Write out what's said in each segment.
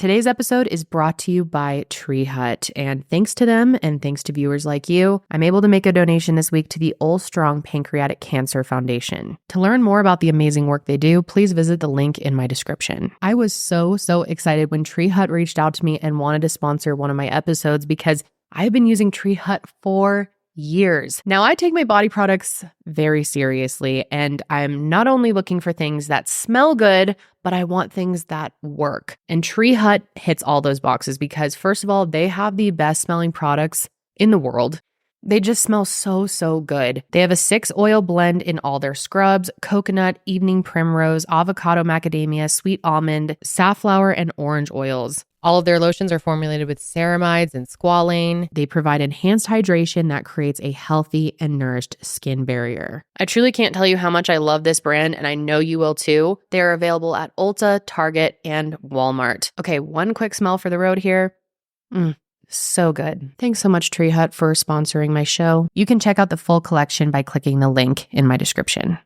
Today's episode is brought to you by Tree Hut, and thanks to them and thanks to viewers like you, I'm able to make a donation this week to the Ole Strong Pancreatic Cancer Foundation. To learn more about the amazing work they do, please visit the link in my description. I was so excited when Tree Hut reached out to me and wanted to sponsor one of my episodes because I've been using Tree Hut for years. Now, I take my body products very seriously, and I'm not only looking for things that smell good, but I want things that work. And Tree Hut hits all those boxes because, first of all, they have the best smelling products in the world. They just smell so good. They have a 6-oil blend in all their scrubs: coconut, evening primrose, avocado macadamia, sweet almond, safflower, and orange oils. All of their lotions are formulated with ceramides and squalane. They provide enhanced hydration that creates a healthy and nourished skin barrier. I truly can't tell you how much I love this brand, and I know you will too. They're available at Ulta, Target, and Walmart. Okay, one quick smell for the road here. So good. Thanks so much, Tree Hut, for sponsoring my show. You can check out the full collection by clicking the link in my description.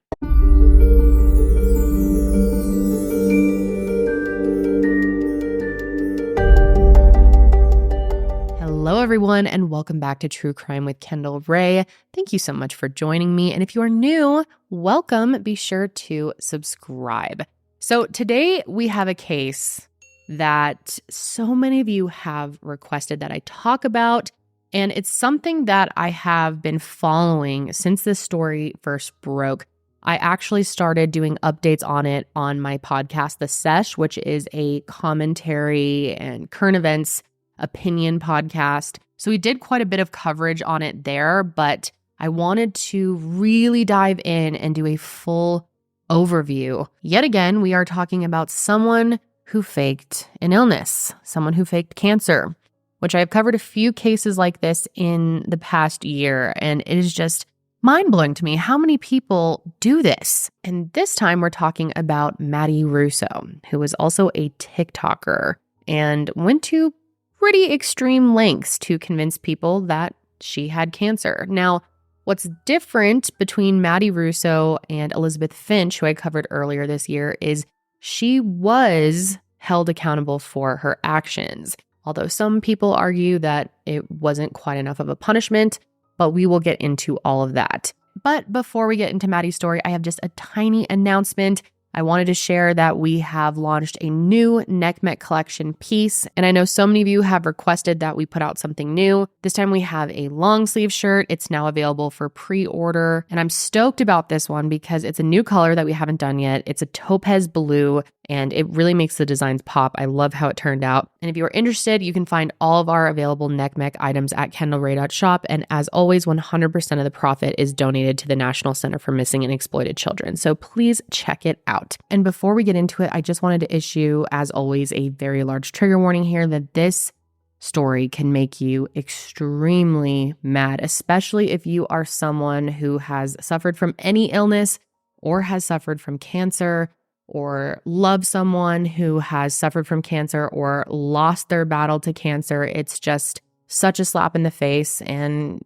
Hello, everyone, and welcome back to True Crime with Kendall Rae. Thank you so much for joining me. And if you are new, welcome. Be sure to subscribe. So today we have a case that so many of you have requested that I talk about, and it's something that I have been following since this story first broke. I actually started doing updates on it on my podcast, The Sesh, which is a commentary and current events opinion podcast. So we did quite a bit of coverage on it there, but I wanted to really dive in and do a full overview. Yet again, we are talking about someone who faked an illness, someone who faked cancer, which I've covered a few cases like this in the past year, and it is just mind-blowing to me how many people do this. And this time we're talking about Maddie Russo, who is also a TikToker and went to pretty extreme lengths to convince people that she had cancer. Now, what's different between Maddie Russo and Elizabeth Finch, who I covered earlier this year, is she was held accountable for her actions. Although some people argue that it wasn't quite enough of a punishment, but we will get into all of that. But before we get into Maddie's story, I have just a tiny announcement. I wanted to share that we have launched a new NECMEC collection piece, and I know so many of you have requested that we put out something new. This time we have a long sleeve shirt. It's now available for pre-order, and I'm stoked about this one because it's a new color that we haven't done yet. It's a topaz blue, and it really makes the designs pop. I love how it turned out. And if you're interested, you can find all of our available NECMEC items at kendallrae.shop. And as always, 100% of the profit is donated to the National Center for Missing and Exploited Children. So please check it out. And before we get into it, I just wanted to issue, as always, a very large trigger warning here that this story can make you extremely mad, especially if you are someone who has suffered from any illness or has suffered from cancer, or love someone who has suffered from cancer or lost their battle to cancer. It's just such a slap in the face and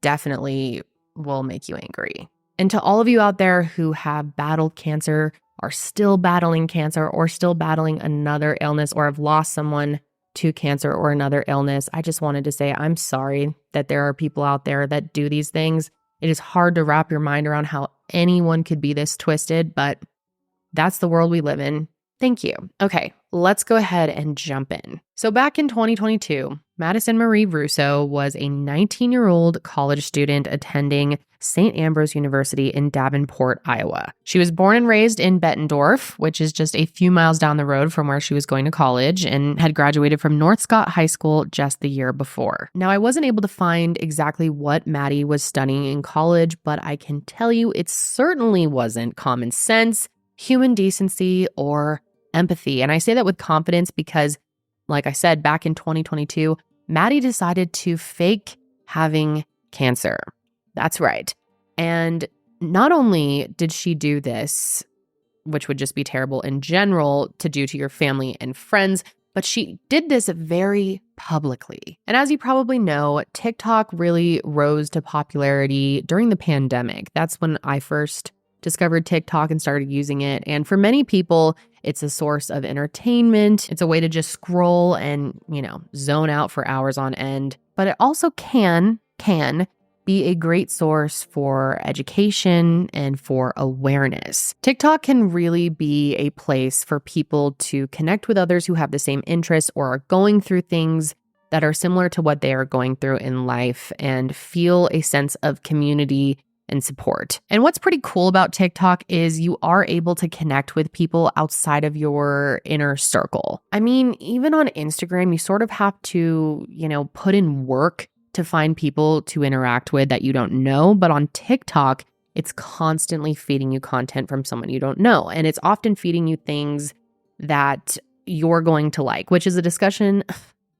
definitely will make you angry. And to all of you out there who have battled cancer, are still battling cancer, or still battling another illness, or have lost someone to cancer or another illness, I just wanted to say I'm sorry that there are people out there that do these things. It is hard to wrap your mind around how anyone could be this twisted, but that's the world we live in. Thank you. Okay, let's go ahead and jump in. So back in 2022, Madison Marie Russo was a 19-year-old college student attending St. Ambrose University in Davenport, Iowa. She was born and raised in Bettendorf, which is just a few miles down the road from where she was going to college, and had graduated from North Scott High School just the year before. Now, I wasn't able to find exactly what Maddie was studying in college, but I can tell you it certainly wasn't common sense, human decency, or empathy. And I say that with confidence because, like I said, back in 2022, Maddie decided to fake having cancer. That's right. And not only did she do this, which would just be terrible in general to do to your family and friends, but she did this very publicly. And as you probably know, TikTok really rose to popularity during the pandemic. That's when I first discovered TikTok and started using it. And for many people, It's a source of entertainment. It's a way to just scroll and, zone out for hours on end. But it also can be a great source for education and for awareness. TikTok can really be a place for people to connect with others who have the same interests or are going through things that are similar to what they are going through in life and feel a sense of community and support. And what's pretty cool about TikTok is you are able to connect with people outside of your inner circle. I mean, even on Instagram, you sort of have to, put in work to find people to interact with that you don't know. But on TikTok, it's constantly feeding you content from someone you don't know. And it's often feeding you things that you're going to like, which is a discussion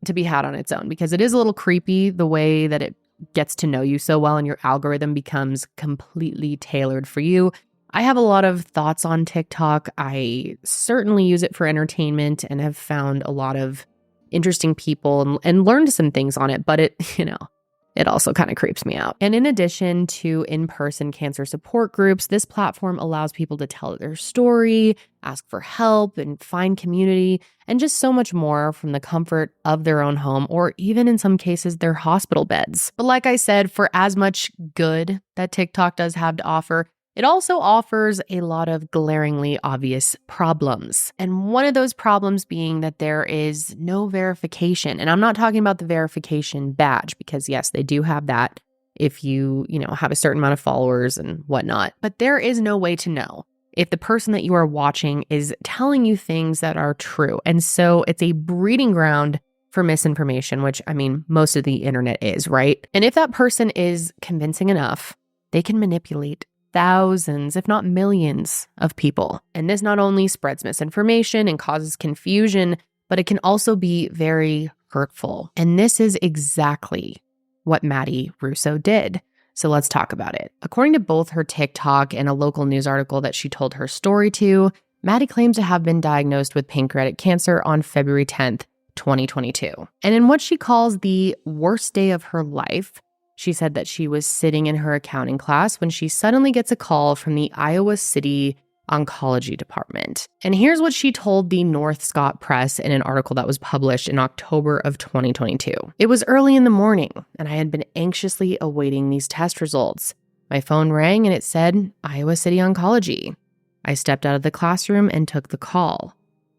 to be had on its own, because it is a little creepy the way that it gets to know you so well and your algorithm becomes completely tailored for you. I have a lot of thoughts on TikTok. I certainly use it for entertainment and have found a lot of interesting people and learned some things on it, but it also kind of creeps me out. And in addition to in-person cancer support groups, this platform allows people to tell their story, ask for help, and find community, and just so much more from the comfort of their own home, or even in some cases, their hospital beds. But like I said, for as much good that TikTok does have to offer, it also offers a lot of glaringly obvious problems. And one of those problems being that there is no verification. And I'm not talking about the verification badge, because yes, they do have that if you have a certain amount of followers and whatnot. But there is no way to know if the person that you are watching is telling you things that are true. And so it's a breeding ground for misinformation, which most of the internet is, right? And if that person is convincing enough, they can manipulate thousands, if not millions of people. And this not only spreads misinformation and causes confusion, but it can also be very hurtful. And this is exactly what Maddie Russo did. So let's talk about it. According to both her TikTok and a local news article that she told her story to, Maddie claims to have been diagnosed with pancreatic cancer on February 10th, 2022. And in what she calls the worst day of her life, she said that she was sitting in her accounting class when she suddenly gets a call from the Iowa City Oncology Department. And here's what she told the North Scott Press in an article that was published in October of 2022. It was early in the morning, and I had been anxiously awaiting these test results. My phone rang and it said, Iowa City Oncology. I stepped out of the classroom and took the call.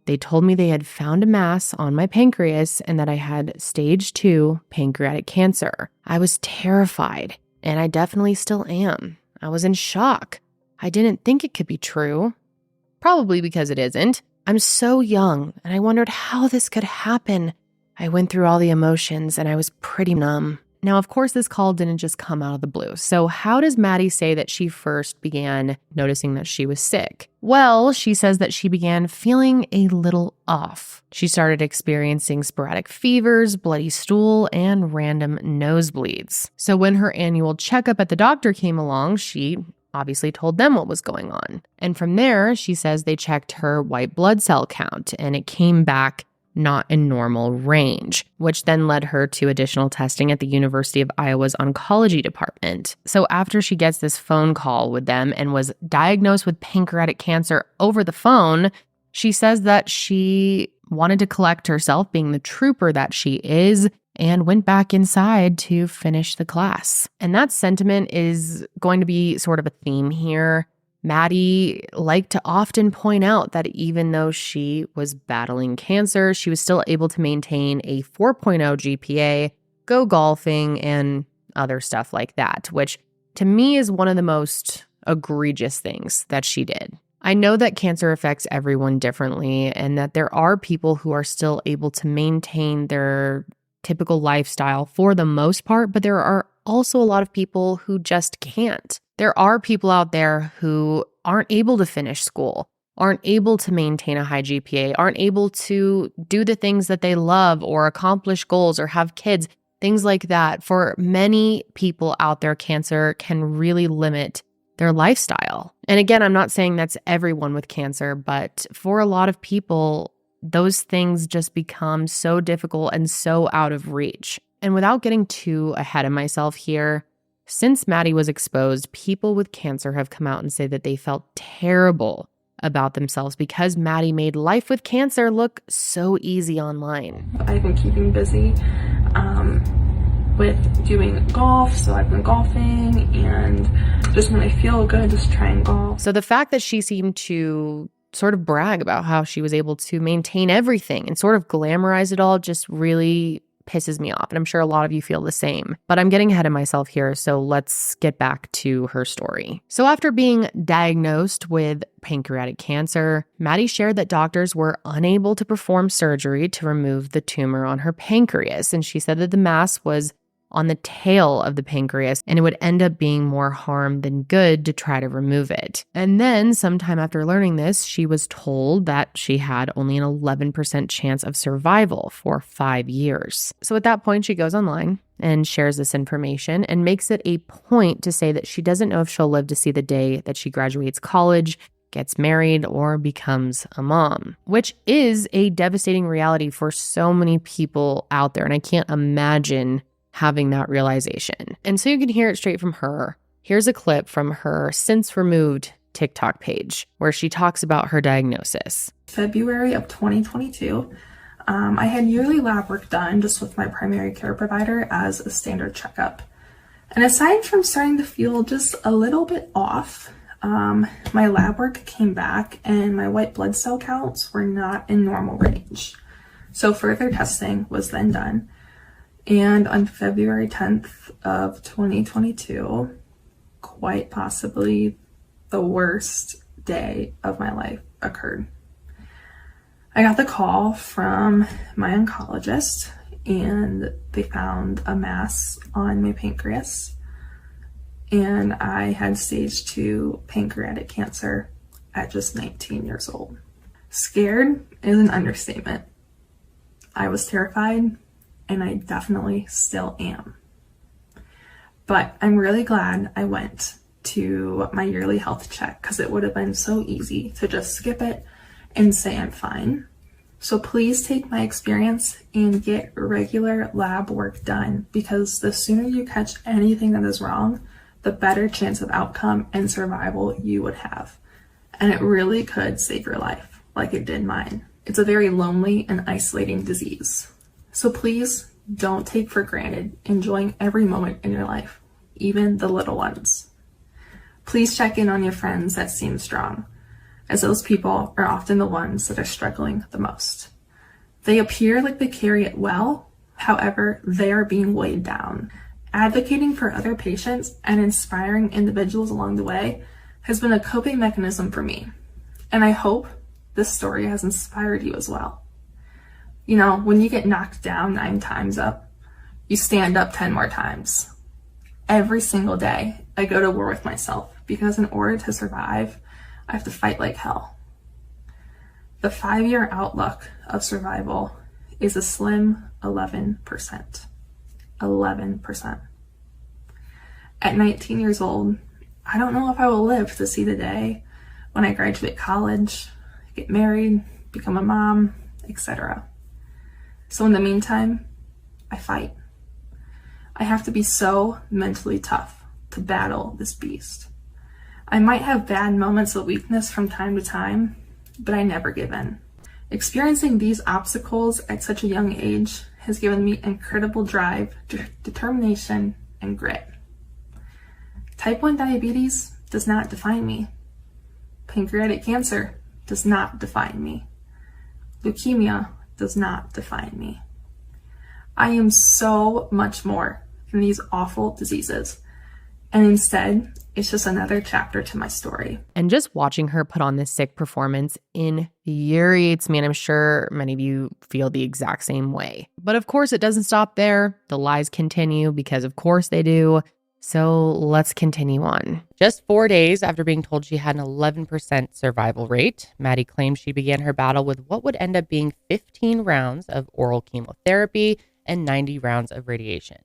They told me they had found a mass on my pancreas and that I had stage 2 pancreatic cancer. I was terrified, and I definitely still am. I was in shock. I didn't think it could be true. Probably because it isn't. I'm so young, and I wondered how this could happen. I went through all the emotions, and I was pretty numb. Now, of course, this call didn't just come out of the blue. So how does Maddie say that she first began noticing that she was sick? Well, she says that she began feeling a little off. She started experiencing sporadic fevers, bloody stool, and random nosebleeds. So when her annual checkup at the doctor came along, she obviously told them what was going on. And from there, she says they checked her white blood cell count, and it came back not in normal range, which then led her to additional testing at the University of Iowa's oncology department. So after she gets this phone call with them and was diagnosed with pancreatic cancer over the phone, she says that she wanted to collect herself, being the trooper that she is, and went back inside to finish the class. And that sentiment is going to be sort of a theme here. Maddie liked to often point out that even though she was battling cancer, she was still able to maintain a 4.0 GPA, go golfing, and other stuff like that, which to me is one of the most egregious things that she did. I know that cancer affects everyone differently and that there are people who are still able to maintain their typical lifestyle for the most part, but there are also a lot of people who just can't. There are people out there who aren't able to finish school, aren't able to maintain a high GPA, aren't able to do the things that they love or accomplish goals or have kids, things like that. For many people out there, cancer can really limit their lifestyle. And again, I'm not saying that's everyone with cancer, but for a lot of people, those things just become so difficult and so out of reach. And without getting too ahead of myself here, since Maddie was exposed, people with cancer have come out and say that they felt terrible about themselves because Maddie made life with cancer look so easy online. I've been keeping busy with doing golf, so I've been golfing, and just when I feel good, just try and golf. So the fact that she seemed to sort of brag about how she was able to maintain everything and sort of glamorize it all just really pisses me off. And I'm sure a lot of you feel the same. But I'm getting ahead of myself here, so let's get back to her story. So after being diagnosed with pancreatic cancer, Maddie shared that doctors were unable to perform surgery to remove the tumor on her pancreas. And she said that the mass was on the tail of the pancreas, and it would end up being more harm than good to try to remove it. And then sometime after learning this, she was told that she had only an 11% chance of survival for 5 years. So at that point, she goes online and shares this information and makes it a point to say that she doesn't know if she'll live to see the day that she graduates college, gets married, or becomes a mom, which is a devastating reality for so many people out there. And I can't imagine having that realization. And so you can hear it straight from her. Here's a clip from her since removed TikTok page where she talks about her diagnosis. February of 2022, I had yearly lab work done just with my primary care provider as a standard checkup. And aside from starting to feel just a little bit off, my lab work came back and my white blood cell counts were not in normal range. So further testing was then done. And on February 10th of 2022, quite possibly the worst day of my life occurred. I got the call from my oncologist, and they found a mass on my pancreas, and I had stage 2 pancreatic cancer at just 19 years old. Scared is an understatement. I was terrified, and I definitely still am. But I'm really glad I went to my yearly health check because it would have been so easy to just skip it and say I'm fine. So please take my experience and get regular lab work done, because the sooner you catch anything that is wrong, the better chance of outcome and survival you would have. And it really could save your life, like it did mine. It's a very lonely and isolating disease. So please don't take for granted enjoying every moment in your life, even the little ones. Please check in on your friends that seem strong, as those people are often the ones that are struggling the most. They appear like they carry it well, however, they are being weighed down. Advocating for other patients and inspiring individuals along the way has been a coping mechanism for me, and I hope this story has inspired you as well. You know, when you get knocked down 9 times up, you stand up 10 more times. Every single day, I go to war with myself because in order to survive, I have to fight like hell. The 5-year outlook of survival is a slim 11%. 11%. At 19 years old, I don't know if I will live to see the day when I graduate college, get married, become a mom, etc. So in the meantime, I fight. I have to be so mentally tough to battle this beast. I might have bad moments of weakness from time to time, but I never give in. Experiencing these obstacles at such a young age has given me incredible drive, determination, and grit. Type 1 diabetes does not define me. Pancreatic cancer does not define me. Leukemia does not define me. I am so much more than these awful diseases, and instead, it's just another chapter to my story. And just watching her put on this sick performance infuriates me, and I'm sure many of you feel the exact same way. But of course, it doesn't stop there. The lies continue because of course they do. So let's continue on. Just 4 days after being told she had an 11% survival rate, Maddie claimed she began her battle with what would end up being 15 rounds of oral chemotherapy and 90 rounds of radiation.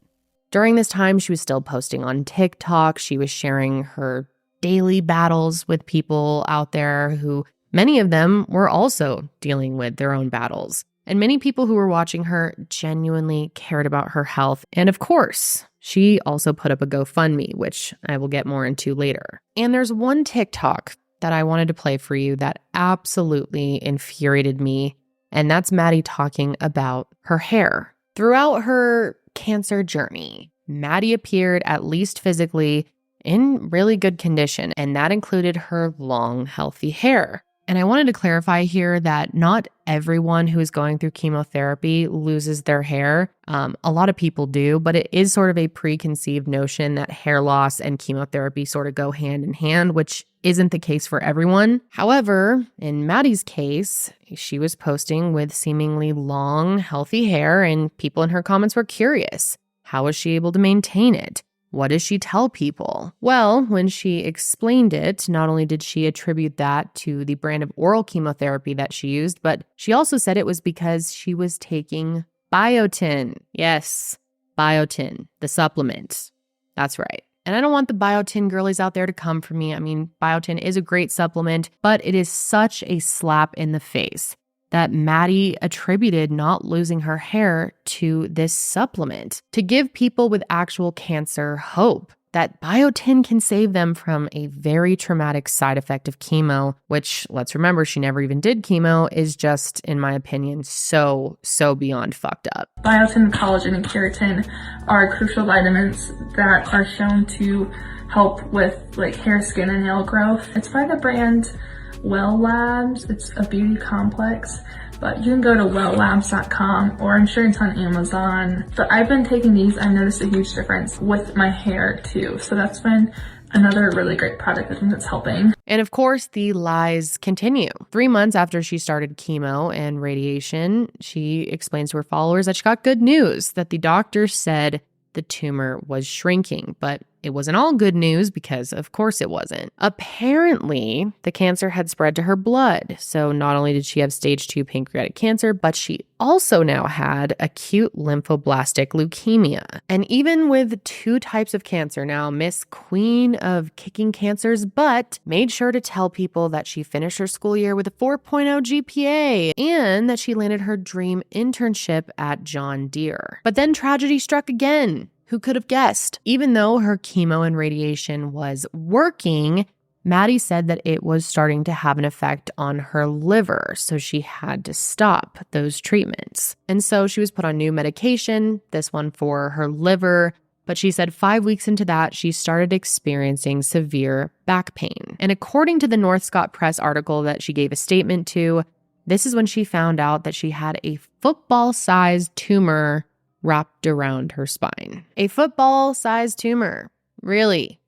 During this time, she was still posting on TikTok. She was sharing her daily battles with people out there who, many of them were also dealing with their own battles. And many people who were watching her genuinely cared about her health. And of course, she also put up a GoFundMe, which I will get more into later. And there's one TikTok that I wanted to play for you that absolutely infuriated me, and that's Maddie talking about her hair. Throughout her cancer journey, Maddie appeared, at least physically, in really good condition, and that included her long, healthy hair. And I wanted to clarify here that not everyone who is going through chemotherapy loses their hair. A lot of people do, but it is sort of a preconceived notion that hair loss and chemotherapy sort of go hand in hand, which isn't the case for everyone. However, in Maddie's case, she was posting with seemingly long, healthy hair, and people in her comments were curious. How was she able to maintain it? What does she tell people? Well, when she explained it, not only did she attribute that to the brand of oral chemotherapy that she used, but she also said it was because she was taking biotin. Yes, biotin, the supplement. That's right. And I don't want the biotin girlies out there to come for me. I mean, biotin is a great supplement, but it is such a slap in the face that Maddie attributed not losing her hair to this supplement to give people with actual cancer hope that biotin can save them from a very traumatic side effect of chemo, which, let's remember, she never even did chemo, is just, in my opinion, so beyond fucked up. Biotin, collagen, and keratin are crucial vitamins that are shown to help with like hair, skin, and nail growth. It's by the brand Well Labs. It's a beauty complex, but you can go to welllabs.com, or I'm sure it's on Amazon. But I've been taking these. I've noticed a huge difference with my hair too. So that's been another really great product I think that's helping. And of course, the lies continue. 3 months after she started chemo and radiation, she explains to her followers that she got good news, that the doctor said the tumor was shrinking, but it wasn't all good news because of course it wasn't. Apparently, the cancer had spread to her blood. So not only did she have stage 2 pancreatic cancer, but she also now had acute lymphoblastic leukemia. And even with 2 types of cancer now, Miss Queen of kicking cancers, but made sure to tell people that she finished her school year with a 4.0 GPA and that she landed her dream internship at John Deere. But then tragedy struck again. Who could have guessed? Even though her chemo and radiation was working, Maddie said that it was starting to have an effect on her liver, so she had to stop those treatments. And so she was put on new medication, this one for her liver, but she said 5 weeks into that, she started experiencing severe back pain. And according to the North Scott Press article that she gave a statement to, this is when she found out that she had a football-sized tumor wrapped around her spine. A football-sized tumor. Really?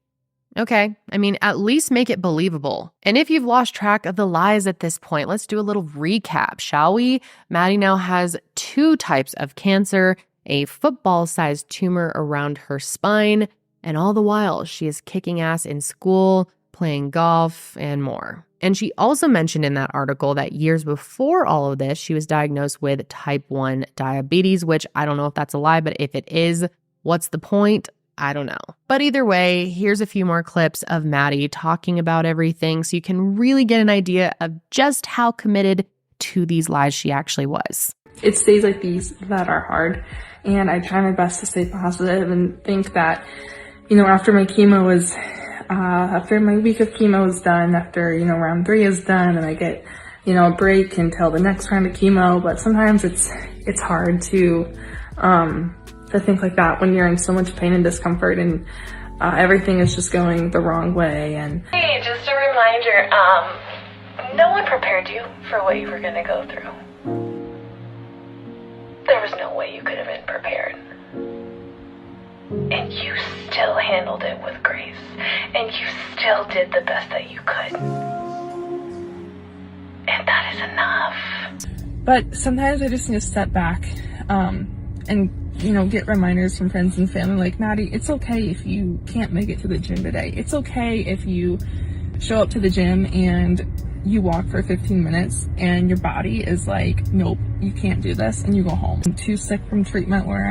Okay. I mean, at least make it believable. And if you've lost track of the lies at this point, let's do a little recap, shall we? Maddie now has 2 types of cancer, a football-sized tumor around her spine, and all the while she is kicking ass in school, playing golf, and more. And she also mentioned in that article that years before all of this, she was diagnosed with type 1 diabetes, which I don't know if that's a lie, but if it is, what's the point? I don't know. But either way, here's a few more clips of Maddie talking about everything so you can really get an idea of just how committed to these lies she actually was. It's days like these that are hard, and I try my best to stay positive and think that, after my chemo is after my week of chemo is done, after, round 3 is done, and I get, a break until the next round of chemo. But sometimes it's hard to think like that when you're in so much pain and discomfort and everything is just going the wrong way. And hey, just a reminder, no one prepared you for what you were going to go through. There was no way you could have been prepared. And you still handled it with grace. And you still did the best that you could. And that is enough. But sometimes I just need to step back and, get reminders from friends and family like, Maddie, it's okay if you can't make it to the gym today. It's okay if you show up to the gym and you walk for 15 minutes and your body is like, nope, you can't do this, and you go home. I'm too sick from treatment where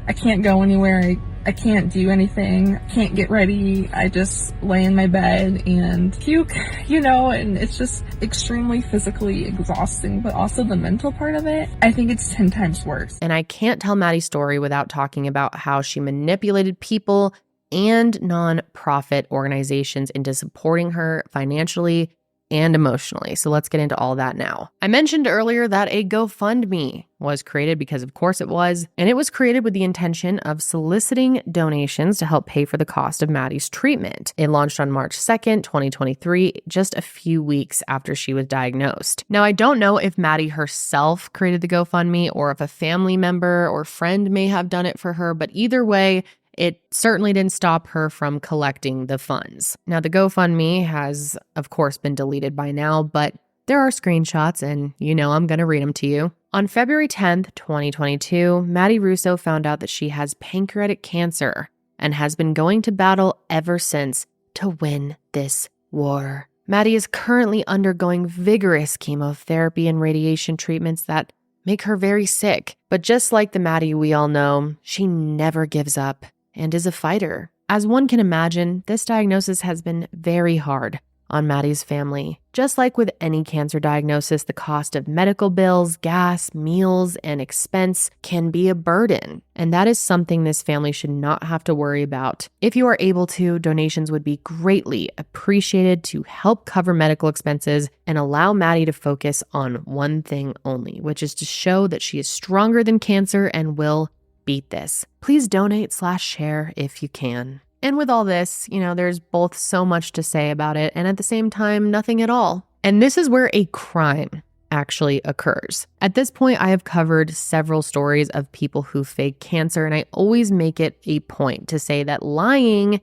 I can't go anywhere, I can't do anything, can't get ready, I just lay in my bed and puke, and it's just extremely physically exhausting, but also the mental part of it, I think it's 10 times worse. And I can't tell Maddie's story without talking about how she manipulated people and nonprofit organizations into supporting her financially and emotionally. So let's get into all that now. I mentioned earlier that a GoFundMe was created because of course it was, and it was created with the intention of soliciting donations to help pay for the cost of Maddie's treatment. It launched on March 2nd, 2023, just a few weeks after she was diagnosed. Now, I don't know if Maddie herself created the GoFundMe or if a family member or friend may have done it for her, but either way, it certainly didn't stop her from collecting the funds. Now, the GoFundMe has, of course, been deleted by now, but there are screenshots and I'm going to read them to you. On February 10th, 2022, Maddie Russo found out that she has pancreatic cancer and has been going to battle ever since to win this war. Maddie is currently undergoing vigorous chemotherapy and radiation treatments that make her very sick. But just like the Maddie we all know, she never gives up and is a fighter. As one can imagine, this diagnosis has been very hard on Maddie's family. Just like with any cancer diagnosis, the cost of medical bills, gas, meals, and expense can be a burden. And that is something this family should not have to worry about. If you are able to, donations would be greatly appreciated to help cover medical expenses and allow Maddie to focus on one thing only, which is to show that she is stronger than cancer and will beat this. Please donate/share if you can. And with all this, there's both so much to say about it and at the same time, nothing at all. And this is where a crime actually occurs. At this point, I have covered several stories of people who fake cancer, and I always make it a point to say that lying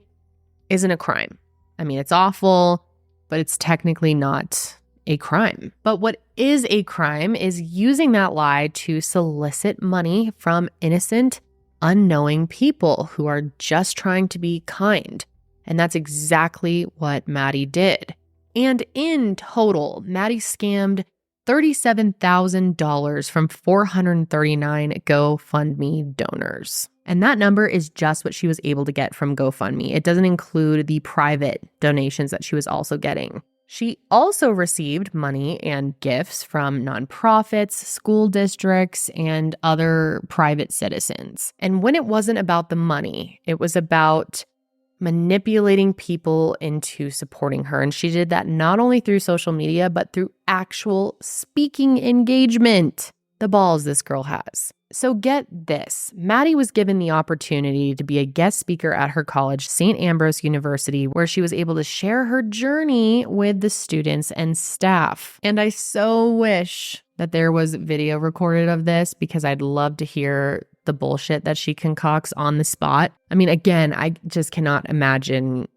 isn't a crime. I mean, it's awful, but it's technically not a crime. But what is a crime is using that lie to solicit money from innocent, unknowing people who are just trying to be kind. And that's exactly what Maddie did. And in total, Maddie scammed $37,000 from 439 GoFundMe donors. And that number is just what she was able to get from GoFundMe. It doesn't include the private donations that she was also getting. She also received money and gifts from nonprofits, school districts, and other private citizens. And when it wasn't about the money, it was about manipulating people into supporting her. And she did that not only through social media, but through actual speaking engagement. The balls this girl has. So get this, Maddie was given the opportunity to be a guest speaker at her college, St. Ambrose University, where she was able to share her journey with the students and staff. And I so wish that there was video recorded of this because I'd love to hear the bullshit that she concocts on the spot. I mean, again, I just cannot imagine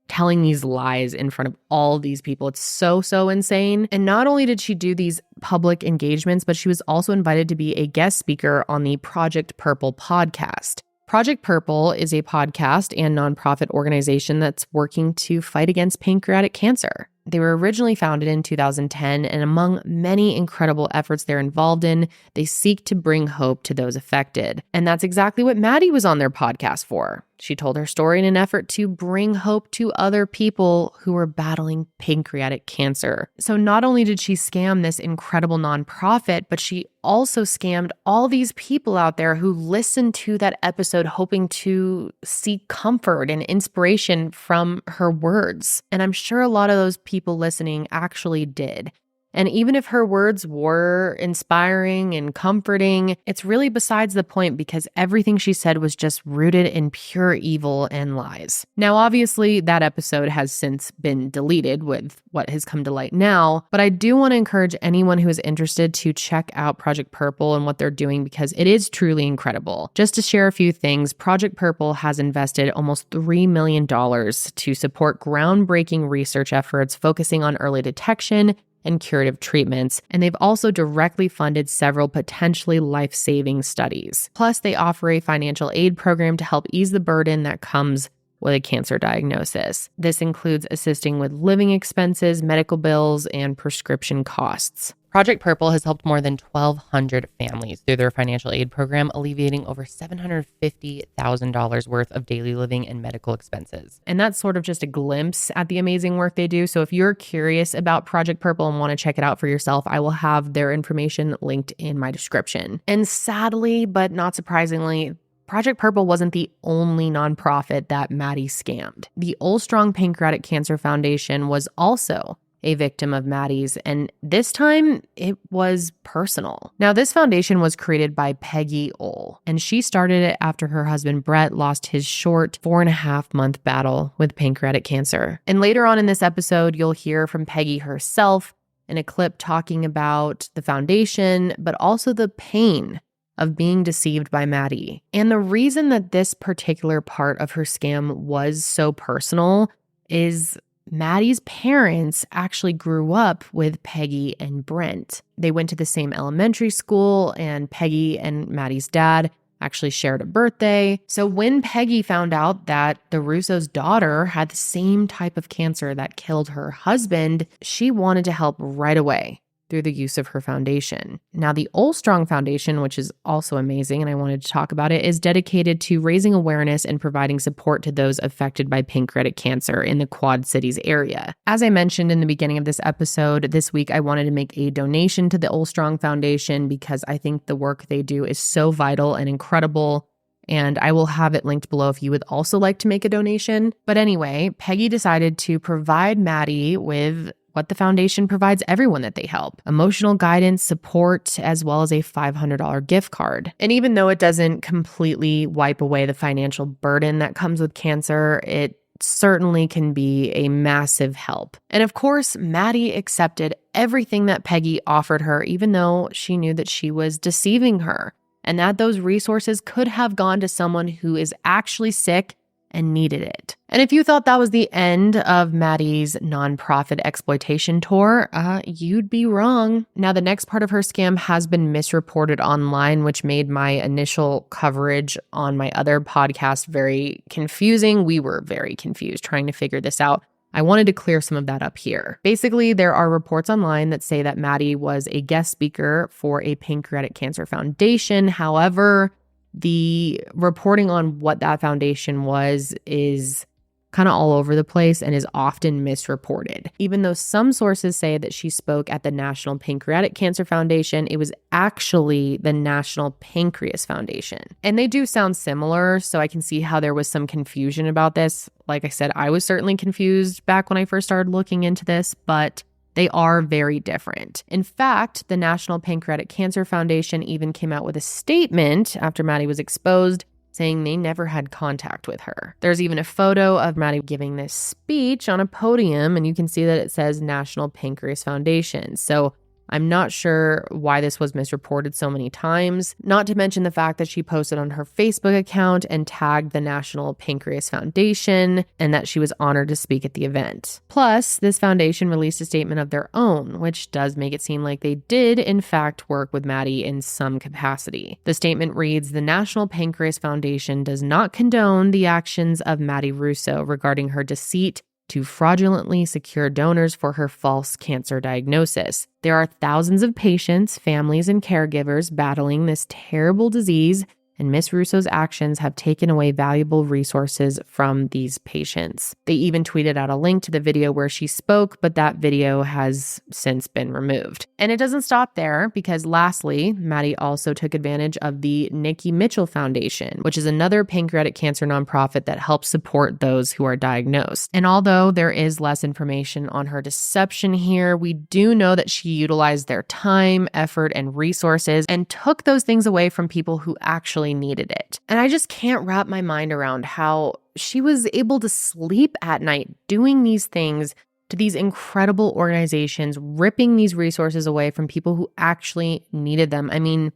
telling these lies in front of all these people. It's so insane. And not only did she do these public engagements, but she was also invited to be a guest speaker on the Project Purple podcast. Project Purple is a podcast and nonprofit organization that's working to fight against pancreatic cancer. They were originally founded in 2010, and among many incredible efforts they're involved in, they seek to bring hope to those affected. And that's exactly what Maddie was on their podcast for. She told her story in an effort to bring hope to other people who were battling pancreatic cancer. So not only did she scam this incredible nonprofit, but she also scammed all these people out there who listened to that episode hoping to seek comfort and inspiration from her words. And I'm sure a lot of those people listening actually did. And even if her words were inspiring and comforting, it's really besides the point because everything she said was just rooted in pure evil and lies. Now, obviously, that episode has since been deleted with what has come to light now, but I do want to encourage anyone who is interested to check out Project Purple and what they're doing because it is truly incredible. Just to share a few things, Project Purple has invested almost $3 million to support groundbreaking research efforts focusing on early detection and curative treatments, and they've also directly funded several potentially life-saving studies. Plus, they offer a financial aid program to help ease the burden that comes with a cancer diagnosis. This includes assisting with living expenses, medical bills, and prescription costs. Project Purple has helped more than 1,200 families through their financial aid program, alleviating over $750,000 worth of daily living and medical expenses. And that's sort of just a glimpse at the amazing work they do. So if you're curious about Project Purple and want to check it out for yourself, I will have their information linked in my description. And sadly, but not surprisingly, Project Purple wasn't the only nonprofit that Maddie scammed. The Ulstrong Pancreatic Cancer Foundation was also a victim of Maddie's, and this time it was personal. Now, this foundation was created by Peggy Ohl, and she started it after her husband Brett lost his short 4.5-month battle with pancreatic cancer. And later on in this episode, you'll hear from Peggy herself in a clip talking about the foundation, but also the pain of being deceived by Maddie. And the reason that this particular part of her scam was so personal is Maddie's parents actually grew up with Peggy and Brent. They went to the same elementary school, and Peggy and Maddie's dad actually shared a birthday. So when Peggy found out that the Russo's daughter had the same type of cancer that killed her husband, she wanted to help right away through the use of her foundation. Now, the Ulstrong Foundation, which is also amazing, and I wanted to talk about it, is dedicated to raising awareness and providing support to those affected by pancreatic cancer in the Quad Cities area. As I mentioned in the beginning of this episode, this week I wanted to make a donation to the Ulstrong Foundation because I think the work they do is so vital and incredible. And I will have it linked below if you would also like to make a donation. But anyway, Peggy decided to provide Maddie with what the foundation provides everyone that they help: emotional guidance, support, as well as a $500 gift card. And even though it doesn't completely wipe away the financial burden that comes with cancer, it certainly can be a massive help. And of course, Maddie accepted everything that Peggy offered her, even though she knew that she was deceiving her and that those resources could have gone to someone who is actually sick and needed it. And if you thought that was the end of Maddie's nonprofit exploitation tour, you'd be wrong. Now, the next part of her scam has been misreported online, which made my initial coverage on my other podcast very confusing. We were very confused trying to figure this out. I wanted to clear some of that up here. Basically, there are reports online that say that Maddie was a guest speaker for a pancreatic cancer foundation. However, the reporting on what that foundation was is kind of all over the place and is often misreported. Even though some sources say that she spoke at the National Pancreatic Cancer Foundation, it was actually the National Pancreas Foundation. And they do sound similar, so I can see how there was some confusion about this. Like I said, I was certainly confused back when I first started looking into this, but they are very different. In fact, the National Pancreatic Cancer Foundation even came out with a statement after Maddie was exposed saying they never had contact with her. There's even a photo of Maddie giving this speech on a podium, and you can see that it says National Pancreas Foundation. So I'm not sure why this was misreported so many times, not to mention the fact that she posted on her Facebook account and tagged the National Pancreas Foundation and that she was honored to speak at the event. Plus, this foundation released a statement of their own, which does make it seem like they did, in fact, work with Maddie in some capacity. The statement reads, "The National Pancreas Foundation does not condone the actions of Maddie Russo regarding her deceit to fraudulently secure donors for her false cancer diagnosis. There are thousands of patients, families, and caregivers battling this terrible disease, and Miss Russo's actions have taken away valuable resources from these patients." They even tweeted out a link to the video where she spoke, but that video has since been removed. And it doesn't stop there, because lastly, Maddie also took advantage of the Nikki Mitchell Foundation, which is another pancreatic cancer nonprofit that helps support those who are diagnosed. And although there is less information on her deception here, we do know that she utilized their time, effort, and resources and took those things away from people who actually needed it. And I just can't wrap my mind around how she was able to sleep at night doing these things to these incredible organizations, ripping these resources away from people who actually needed them. I mean,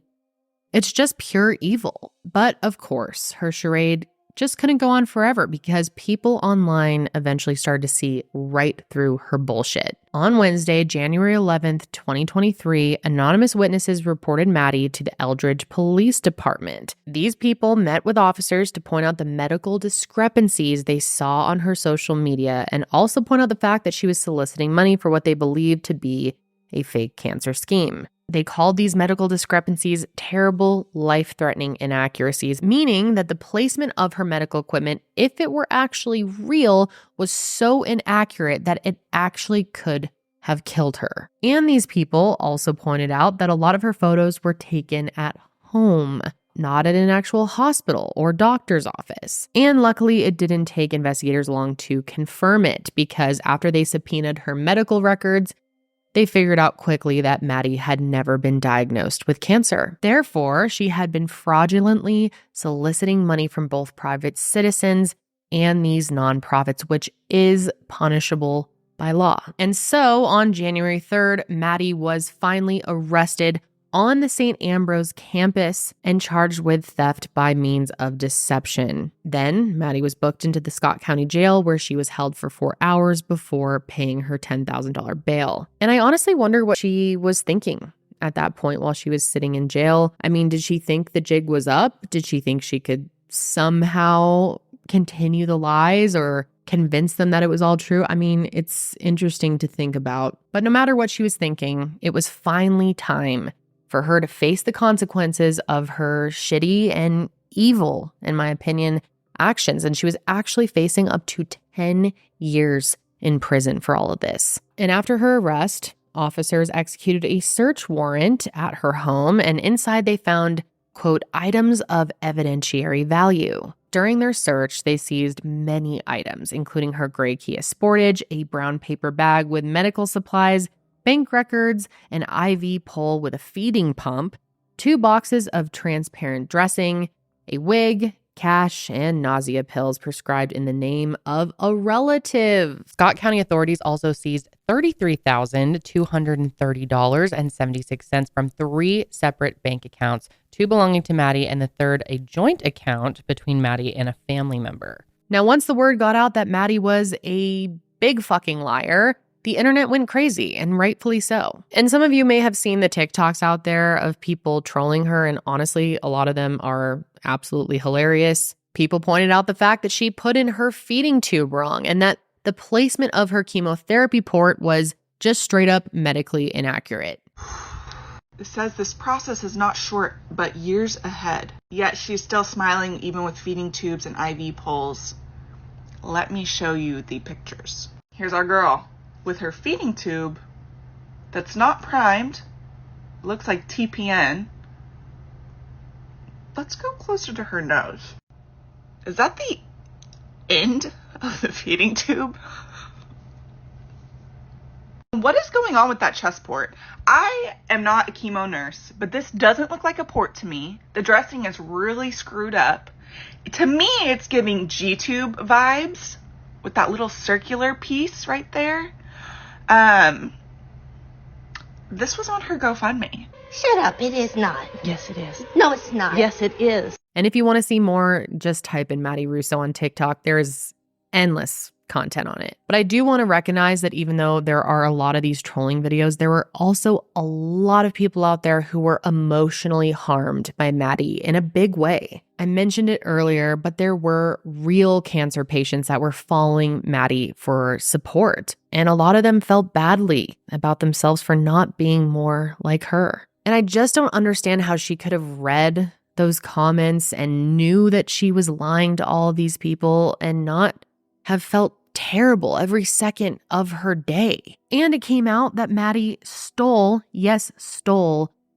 it's just pure evil. But of course, her charade just couldn't go on forever because people online eventually started to see right through her bullshit. On Wednesday, January 11th, 2023, anonymous witnesses reported Maddie to the Eldridge Police Department. These people met with officers to point out the medical discrepancies they saw on her social media and also point out the fact that she was soliciting money for what they believed to be a fake cancer scheme. They called these medical discrepancies terrible, life-threatening inaccuracies, meaning that the placement of her medical equipment, if it were actually real, was so inaccurate that it actually could have killed her. And these people also pointed out that a lot of her photos were taken at home. not at an actual hospital or doctor's office. And luckily, it didn't take investigators long to confirm it, because after they subpoenaed her medical records, they figured out quickly that Maddie had never been diagnosed with cancer. Therefore, she had been fraudulently soliciting money from both private citizens and these nonprofits, which is punishable by law. And so on January 3rd, Maddie was finally arrested on the St. Ambrose campus and charged with theft by means of deception. Then Maddie was booked into the Scott County Jail, where she was held for 4 hours before paying her $10,000 bail. And I honestly wonder what she was thinking at that point while she was sitting in jail. I mean, did she think the jig was up? Did she think she could somehow continue the lies or convince them that it was all true? I mean, it's interesting to think about. But no matter what she was thinking, it was finally time for her to face the consequences of her shitty and evil, in my opinion, actions. And she was actually facing up to 10 years in prison for all of this. And after her arrest, officers executed a search warrant at her home, and inside they found, quote, items of evidentiary value. During their search, they seized many items, including her gray Kia Sportage, a brown paper bag with medical supplies, bank records, an IV pole with a feeding pump, 2 boxes of transparent dressing, a wig, cash, and nausea pills prescribed in the name of a relative. Scott County authorities also seized $33,230.76 from 3 separate bank accounts, 2 belonging to Maddie and the third a joint account between Maddie and a family member. Now, once the word got out that Maddie was a big fucking liar, the internet went crazy, and rightfully so. And some of you may have seen the TikToks out there of people trolling her, and honestly, a lot of them are absolutely hilarious. People pointed out the fact that she put in her feeding tube wrong, and that the placement of her chemotherapy port was just straight up medically inaccurate. It says this process is not short, but years ahead. Yet she's still smiling even with feeding tubes and IV poles. Let me show you the pictures. Here's our girl with her feeding tube that's not primed. Looks like TPN. Let's go closer to her nose. Is that the end of the feeding tube? What is going on with that chest port? I am not a chemo nurse, but this doesn't look like a port to me. The dressing is really screwed up. To me, it's giving G-tube vibes with that little circular piece right there. This was on her GoFundMe. Shut up, it is not. Yes, it is. No, it's not. Yes, it is. And if you want to see more, just type in Maddie Russo on TikTok. There's endless content on it. But I do want to recognize that even though there are a lot of these trolling videos, there were also a lot of people out there who were emotionally harmed by Maddie in a big way. I mentioned it earlier, but there were real cancer patients that were following Maddie for support. And a lot of them felt badly about themselves for not being more like her. And I just don't understand how she could have read those comments and knew that she was lying to all these people and not have felt terrible every second of her day. And it came out that Maddie stole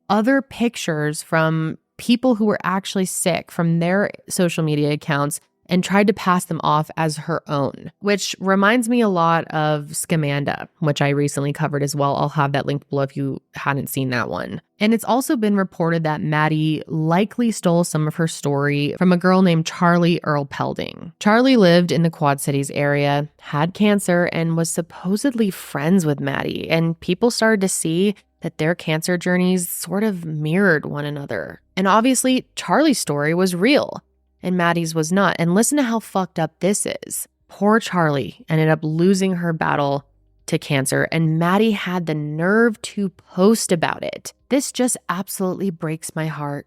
other pictures from people who were actually sick from their social media accounts and tried to pass them off as her own, which reminds me a lot of Scamanda, which I recently covered as well. I'll have that linked below if you hadn't seen that one. And it's also been reported that Maddie likely stole some of her story from a girl named Charlie Earl Pelding. Charlie lived in the Quad Cities area, had cancer, and was supposedly friends with Maddie. And people started to see that their cancer journeys sort of mirrored one another. And obviously, Charlie's story was real, and Maddie's was not. And listen to how fucked up this is. Poor Charlie ended up losing her battle to cancer, and Maddie had the nerve to post about it. This just absolutely breaks my heart.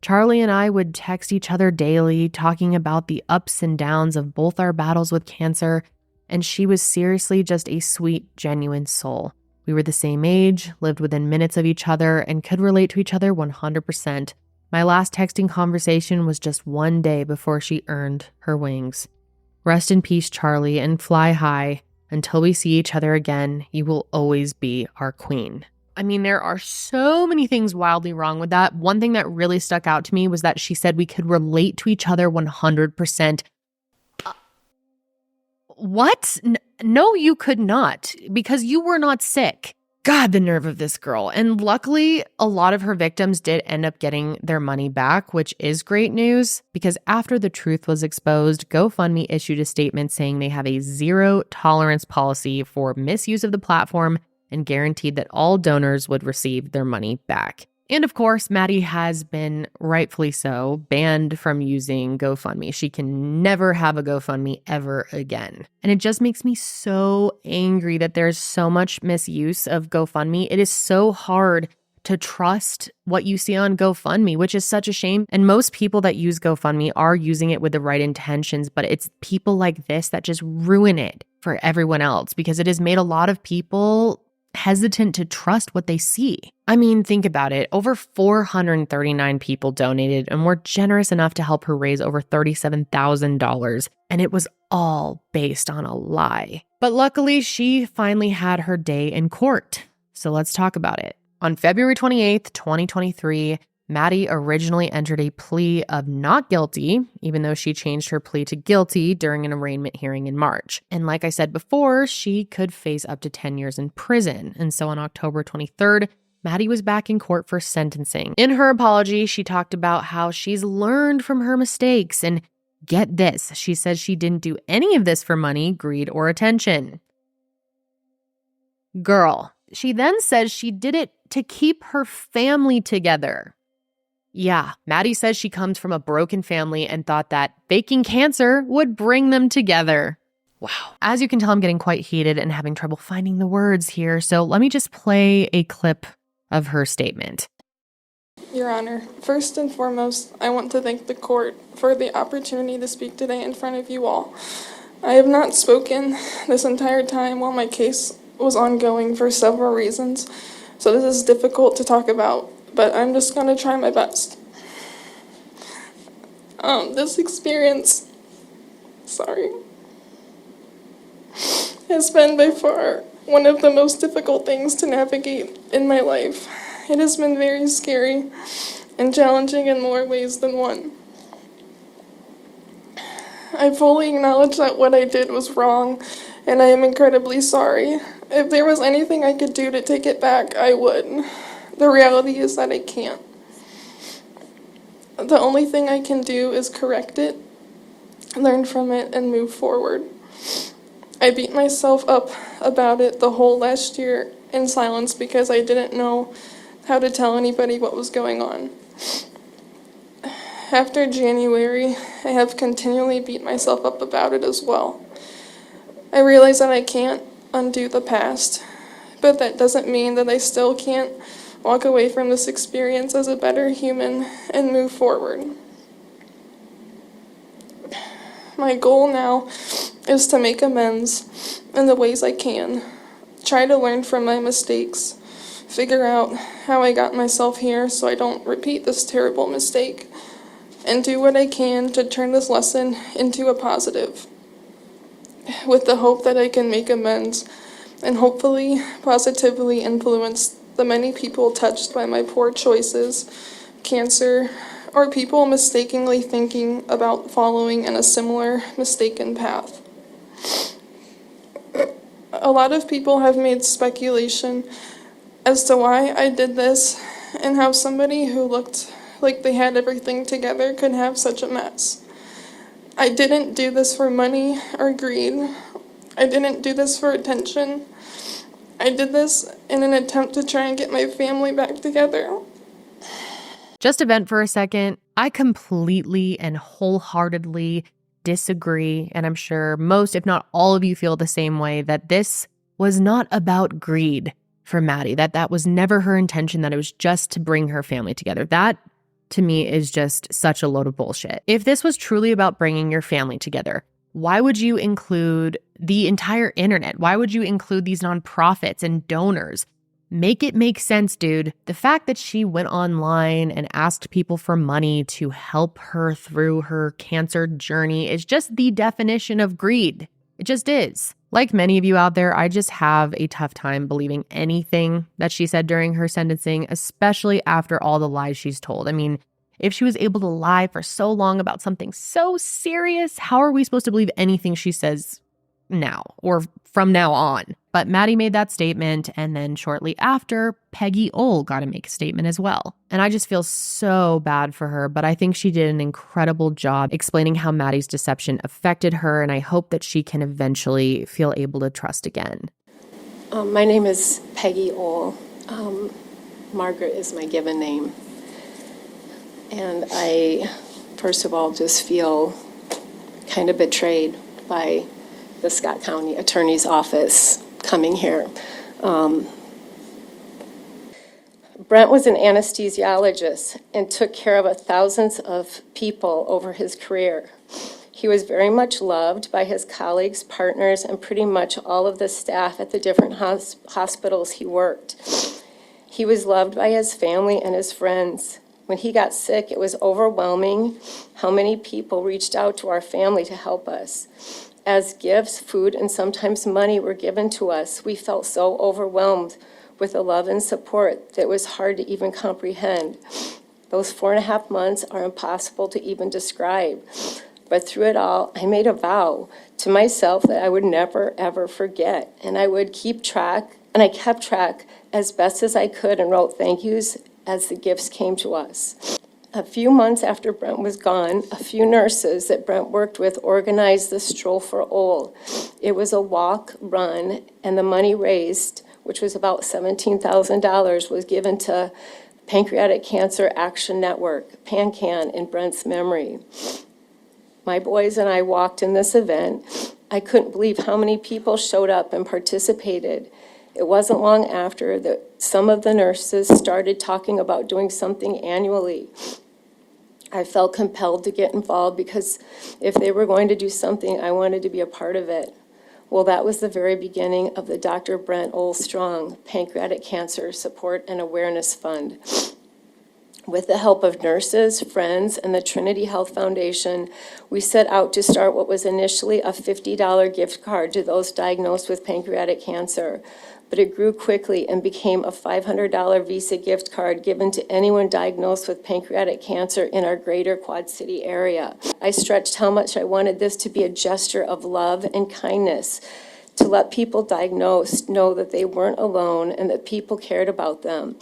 Charlie and I would text each other daily, talking about the ups and downs of both our battles with cancer, and she was seriously just a sweet, genuine soul. We were the same age, lived within minutes of each other, and could relate to each other 100%. My last texting conversation was just one day before she earned her wings. Rest in peace, Charlie, and fly high. Until we see each other again, you will always be our queen. I mean, there are so many things wildly wrong with that. One thing that really stuck out to me was that she said we could relate to each other 100%. What? No, you could not, because you were not sick. God, the nerve of this girl. And luckily, a lot of her victims did end up getting their money back, which is great news, because after the truth was exposed, GoFundMe issued a statement saying they have a zero tolerance policy for misuse of the platform and guaranteed that all donors would receive their money back. And of course, Maddie has been, rightfully so, banned from using GoFundMe. She can never have a GoFundMe ever again. And it just makes me so angry that there's so much misuse of GoFundMe. It is so hard to trust what you see on GoFundMe, which is such a shame. And most people that use GoFundMe are using it with the right intentions, but it's people like this that just ruin it for everyone else, because it has made a lot of people hesitant to trust what they see. I mean, think about it. Over 439 people donated and were generous enough to help her raise over $37,000. And it was all based on a lie. But luckily, she finally had her day in court. So let's talk about it. On February 28th, 2023, Maddie originally entered a plea of not guilty, even though she changed her plea to guilty during an arraignment hearing in March. And like I said before, she could face up to 10 years in prison. And so on October 23rd, Maddie was back in court for sentencing. In her apology, she talked about how she's learned from her mistakes. And get this, she says she didn't do any of this for money, greed, or attention. Girl. She then says she did it to keep her family together. Yeah, Maddie says she comes from a broken family and thought that faking cancer would bring them together. Wow. As you can tell, I'm getting quite heated and having trouble finding the words here, so let me just play a clip of her statement. Your Honor, first and foremost, I want to thank the court for the opportunity to speak today in front of you all. I have not spoken this entire time while my case was ongoing for several reasons, so this is difficult to talk about, but I'm just going to try my best. This experience, has been by far one of the most difficult things to navigate in my life. It has been very scary and challenging in more ways than one. I fully acknowledge that what I did was wrong, and I am incredibly sorry. If there was anything I could do to take it back, I would. The reality is that I can't. The only thing I can do is correct it, learn from it, and move forward. I beat myself up about it the whole last year in silence because I didn't know how to tell anybody what was going on. After January, I have continually beat myself up about it as well. I realize that I can't undo the past, but that doesn't mean that I still can't walk away from this experience as a better human and move forward. My goal now is to make amends in the ways I can, try to learn from my mistakes, figure out how I got myself here so I don't repeat this terrible mistake, and do what I can to turn this lesson into a positive, with the hope that I can make amends and hopefully positively influence the many people touched by my poor choices, cancer, or people mistakenly thinking about following in a similar mistaken path. A lot of people have made speculation as to why I did this and how somebody who looked like they had everything together could have such a mess. I didn't do this for money or greed. I didn't do this for attention. I did this in an attempt to try and get my family back together. Just to vent for a second, I completely and wholeheartedly disagree, and I'm sure most, if not all of you, feel the same way, that this was not about greed for Maddie, that was never her intention, that it was just to bring her family together. That, to me, is just such a load of bullshit. If this was truly about bringing your family together, why would you include the entire internet? Why would you include these nonprofits and donors? Make it make sense, dude. The fact that she went online and asked people for money to help her through her cancer journey is just the definition of greed. It just is. Like many of you out there, I just have a tough time believing anything that she said during her sentencing, especially after all the lies she's told. I mean, if she was able to lie for so long about something so serious, how are we supposed to believe anything she says now or from now on? But Maddie made that statement, and then shortly after, Peggy Ohl got to make a statement as well. And I just feel so bad for her, but I think she did an incredible job explaining how Maddie's deception affected her, and I hope that she can eventually feel able to trust again. My name is Peggy Ohl. Margaret is my given name. And I, first of all, just feel kind of betrayed by the Scott County Attorney's Office coming here. Brent was an anesthesiologist and took care of thousands of people over his career. He was very much loved by his colleagues, partners, and pretty much all of the staff at the different hospitals he worked. He was loved by his family and his friends. When he got sick, it was overwhelming how many people reached out to our family to help us. As gifts, food, and sometimes money were given to us, we felt so overwhelmed with the love and support that it was hard to even comprehend. Those 4.5 months are impossible to even describe. But through it all, I made a vow to myself that I would never, ever forget. And I would keep track, and I kept track as best as I could and wrote thank yous as the gifts came to us. A few months after Brent was gone, a few nurses that Brent worked with organized the Stroll for Ohl. It was a walk, run, and the money raised, which was about $17,000, was given to Pancreatic Cancer Action Network, PanCan, in Brent's memory. My boys and I walked in this event. I couldn't believe how many people showed up and participated. It wasn't long after that some of the nurses started talking about doing something annually. I felt compelled to get involved because if they were going to do something, I wanted to be a part of it. Well, that was the very beginning of the Dr. Brent Ohl Strong Pancreatic Cancer Support and Awareness Fund. With the help of nurses, friends, and the Trinity Health Foundation, we set out to start what was initially a $50 gift card to those diagnosed with pancreatic cancer. But it grew quickly and became a $500 Visa gift card given to anyone diagnosed with pancreatic cancer in our greater Quad City area. I stretched how much I wanted this to be a gesture of love and kindness, to let people diagnosed know that they weren't alone and that people cared about them.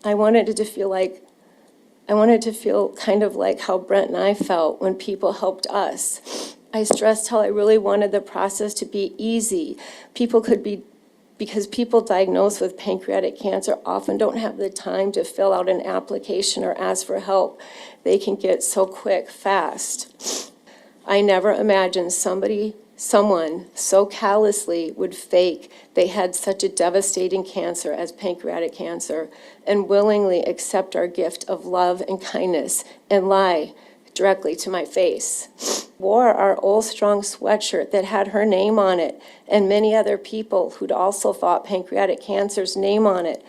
I wanted it to feel kind of like how Brent and I felt when people helped us. I stressed how I really wanted the process to be easy. Because people diagnosed with pancreatic cancer often don't have the time to fill out an application or ask for help. They can get so quick, fast. I never imagined someone so callously would fake they had such a devastating cancer as pancreatic cancer and willingly accept our gift of love and kindness and lie directly to my face. Wore our Ohl Strong sweatshirt that had her name on it and many other people who'd also fought pancreatic cancer's name on it.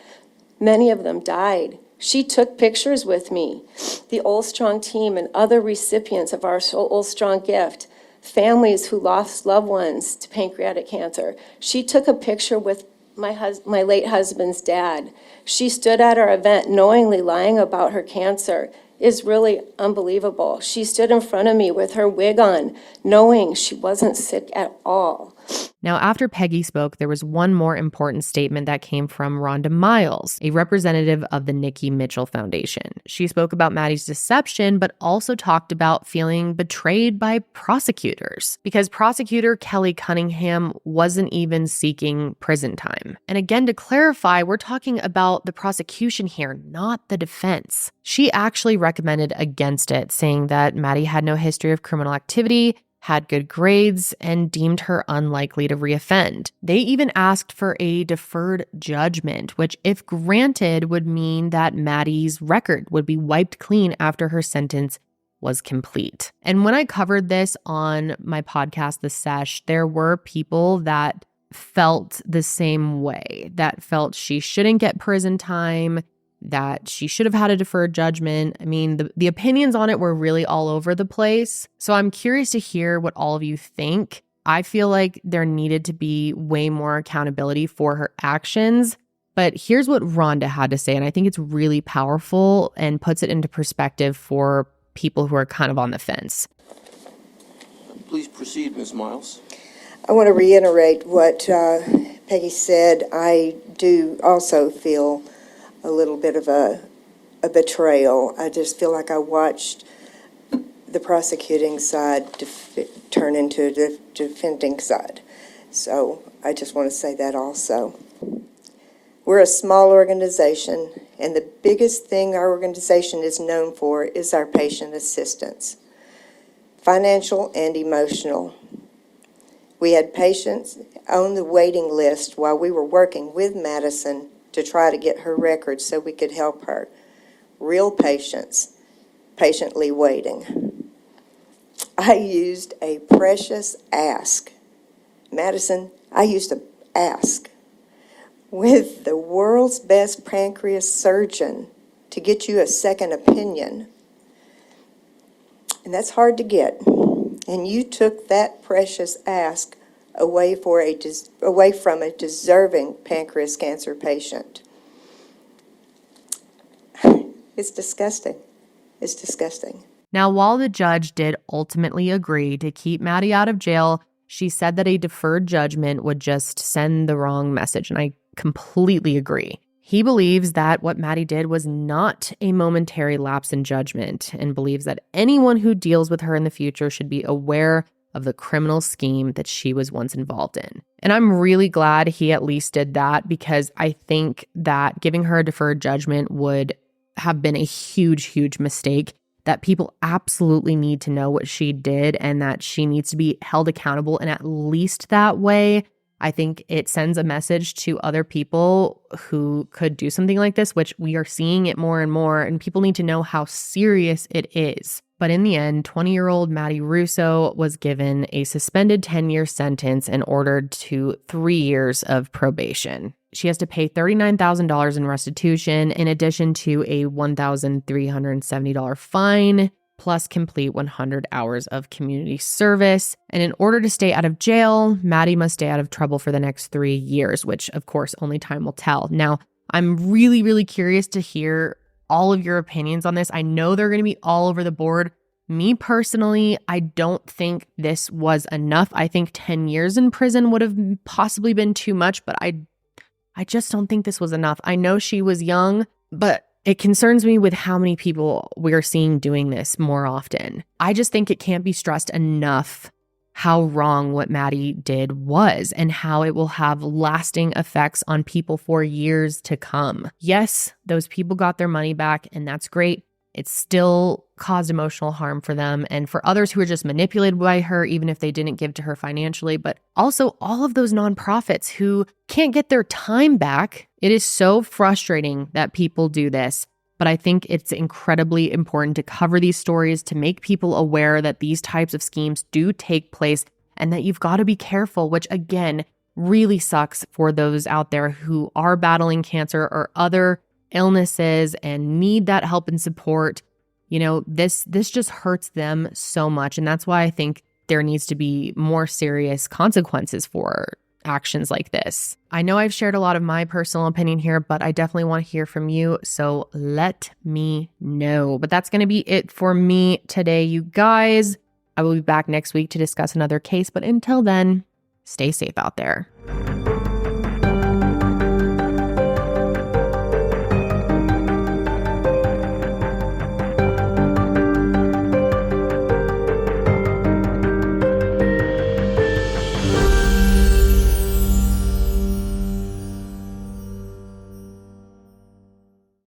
Many of them died. She took pictures with me, the Ohl Strong team and other recipients of our Ohl Strong gift, families who lost loved ones to pancreatic cancer. She took a picture with my late husband's dad. She stood at our event knowingly lying about her cancer. Is really unbelievable. She stood in front of me with her wig on, knowing she wasn't sick at all. Now, after Peggy spoke, there was one more important statement that came from Rhonda Miles, a representative of the Nikki Mitchell Foundation. She spoke about Maddie's deception, but also talked about feeling betrayed by prosecutors because prosecutor Kelly Cunningham wasn't even seeking prison time. And again, to clarify, we're talking about the prosecution here, not the defense. She actually recommended against it, saying that Maddie had no history of criminal activity, had good grades, and deemed her unlikely to reoffend. They even asked for a deferred judgment, which, if granted, would mean that Maddie's record would be wiped clean after her sentence was complete. And when I covered this on my podcast, The Sesh, there were people that felt the same way, that felt she shouldn't get prison time, that she should have had a deferred judgment. I mean, the opinions on it were really all over the place. So I'm curious to hear what all of you think. I feel like there needed to be way more accountability for her actions. But here's what Rhonda had to say, and I think it's really powerful and puts it into perspective for people who are kind of on the fence. Please proceed, Ms. Miles. I want to reiterate what Peggy said. I do also feel a little bit of a betrayal. I just feel like I watched the prosecuting side turn into the defending side. So I just want to say that also. We're a small organization, and the biggest thing our organization is known for is our patient assistance, financial and emotional. We had patients on the waiting list while we were working with Madison to try to get her records so we could help her. Real patients, patiently waiting. I used a precious ask. Madison, I used to ask with the world's best pancreas surgeon to get you a second opinion. And that's hard to get. And you took that precious ask away from a deserving pancreas cancer patient. It's disgusting. It's disgusting. Now, while the judge did ultimately agree to keep Maddie out of jail, she said that a deferred judgment would just send the wrong message, and I completely agree. He believes that what Maddie did was not a momentary lapse in judgment and believes that anyone who deals with her in the future should be aware of the criminal scheme that she was once involved in. And I'm really glad he at least did that, because I think that giving her a deferred judgment would have been a huge, huge mistake, that people absolutely need to know what she did and that she needs to be held accountable in at least that way. I think it sends a message to other people who could do something like this, which we are seeing it more and more, and people need to know how serious it is. But in the end, 20-year-old Maddie Russo was given a suspended 10-year sentence and ordered to 3 years of probation. She has to pay $39,000 in restitution in addition to a $1,370 fine, plus complete 100 hours of community service. And in order to stay out of jail, Maddie must stay out of trouble for the next 3 years, which of course only time will tell. Now, I'm really, really curious to hear all of your opinions on this. I know they're going to be all over the board. Me personally, I don't think this was enough. I think 10 years in prison would have possibly been too much, but I just don't think this was enough. I know she was young, but it concerns me with how many people we're seeing doing this more often. I just think it can't be stressed enough how wrong what Maddie did was and how it will have lasting effects on people for years to come. Yes, those people got their money back, and that's great. It still caused emotional harm for them and for others who were just manipulated by her, even if they didn't give to her financially, but also all of those nonprofits who can't get their time back. It is so frustrating that people do this, but I think it's incredibly important to cover these stories, to make people aware that these types of schemes do take place and that you've got to be careful, which again, really sucks for those out there who are battling cancer or other illnesses and need that help and support. You know, this just hurts them so much. And that's why I think there needs to be more serious consequences for actions like this. I know I've shared a lot of my personal opinion here, but I definitely want to hear from you. So let me know. But that's going to be it for me today, you guys. I will be back next week to discuss another case. But until then, stay safe out there.